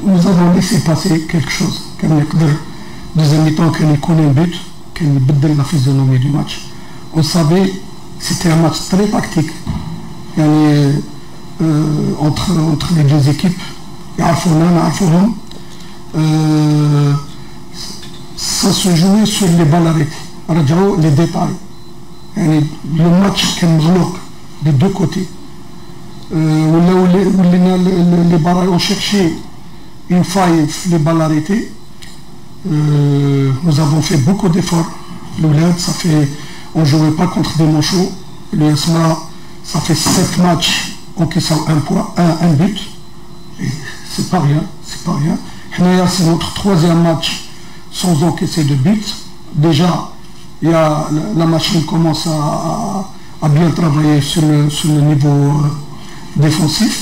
Nous avons laissé passer quelque chose. Deuxième mi-temps, quand il connaît un but, quand il بدل la physionomie du match. On savait que c'était un match très tactique. Entre les deux équipes, ça se jouait sur les balles arrêtées, les détails. Le match qui est des deux côtés. Les barrages ont cherché une faille, les balles arrêtées. Nous avons fait beaucoup d'efforts. On ne jouait pas contre des manchots. Le SMA, ça fait 7 matchs encaissant un but. C'est pas rien, c'est pas rien. C'est notre 3e match sans encaisser de but. Déjà, la machine commence à bien travailler sur le niveau défensif.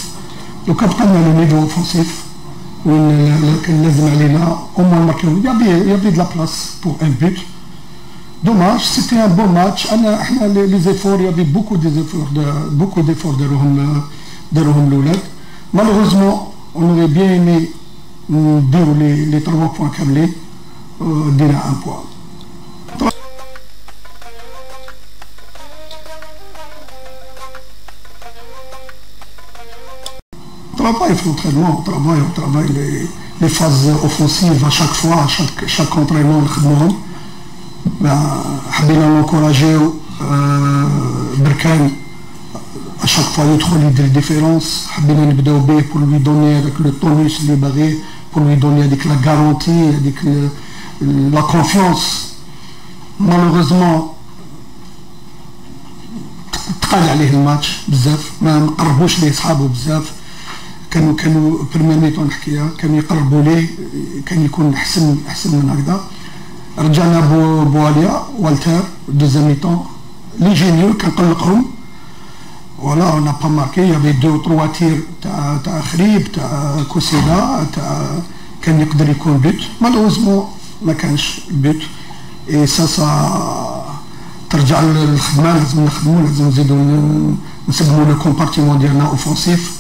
Le capitaine a le niveau offensif. Au moins il y avait de la place pour un but. Dommage, c'était un bon match. Les efforts, il y avait beaucoup d'efforts de Roham. Malheureusement, on aurait bien aimé dérouler les 3 points câblés, déjà un point. On travaille les phases offensives à chaque fois, à chaque entraînement. حبينا l'encourager بركان à chaque fois il y a des différences. حبينا نبداو به pour lui donner avec le tonus اللي باغي, pour lui donner avec la garantie, avec la confiance. Malheureusement تقال عليه الماتش بزاف, ما نقربوش ليه صحابه بزاف. كانوا بريمير ميتون نحكيها كانوا يقربوا ليه, كان يكون احسن من هكذا. رجعنا بواليا والتر دوزيام ميتون لي جينيور كنقلقهم. فوالا اون با ماركي, يافي 2 و 3 تير تاع خريب تاع كوسيلا كان يقدر يكون بوت. مالوزمون ما كانش بوت. اي سا ترجع للخدمه, لازم نخدموا, لازم نزيدوا نسبموا لو كومبارتيمون ديالنا اوفونسيف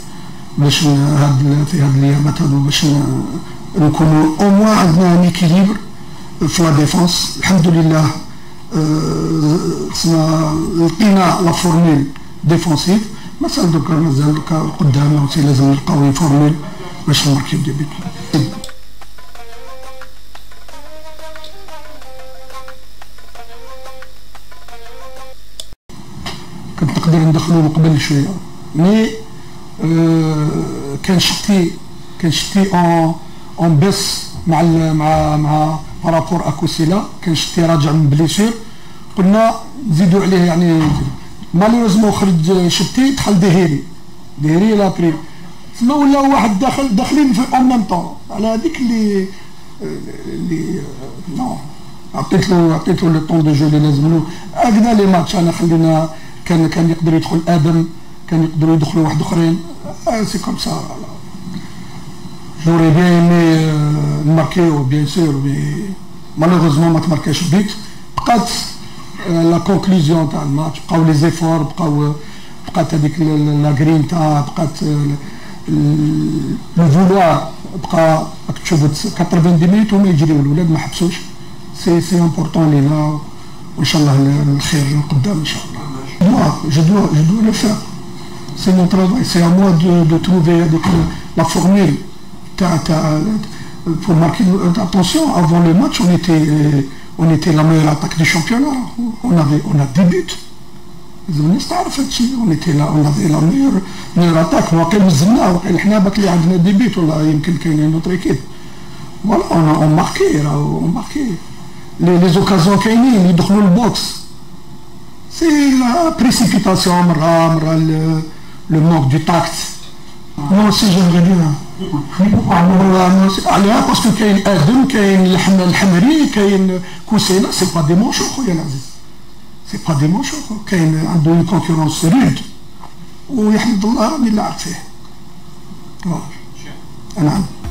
باش في هاد الايامات هادو باش نكونوا او موان عندنا ان اكيليبر في لا ديفونس. الحمد لله لقينا لا فورميل ديفونسيف. مازال دوكا مازال قدامنا لازم نلقاو فورميل باش نماركيو دي بيت. كنت نقدر ندخلو من قبل شويه مي كان شتي اون بيس مع بارابور اكوسيلا. كان شتي راجع من بليسير, قلنا نزيدوا عليه يعني. مالوريزمون خرج شتي دخل دهيري لابري تما ولاو واحد داخلين في اون ميم طون على هذيك اللي نو عطيتو لو طون دو جو اللي لازم له. هكذا لي ماتش انا خلينا كان يقدر يدخل ادم, كان يقدروا يدخلوا واحد اخرين. سي كوم سا. جوري بيان ايمي نماركيو بيان سور, مي مالوغوزمون ما تماركاش بيت. بقات لا كونكلوزيون تاع الماتش, بقاو لي زيفور, بقات هذيك لا غرينتا, بقات لو فولوار, بقى راك تشوفوا 90 مينوت وما يجريو الولاد ما حبسوش. سي امبورطون لينا, وان شاء الله الخير قدام ان شاء الله. Je dois le faire. C'est mon travail. C'est à moi de trouver la formule. Pour marquer attention, avant le match, on était la meilleure attaque du championnat. On a 10 buts. On était là, on avait la meilleure attaque. On a des buts. يمكن كاين notre équipe. Voilà, on marquait. Les occasions كاينين يدخلوا البوكس. C'est la précipitation, le manque du tact. Moi aussi j'aimerais bien. Parce que كاين آدم, كاين الحمري, كاين كوسيلا, c'est pas des manchots خويا العزيز. C'est pas des manchots. كاين عنده une concurrence rude. ويحمد الله راني لاعب فيه. نعم.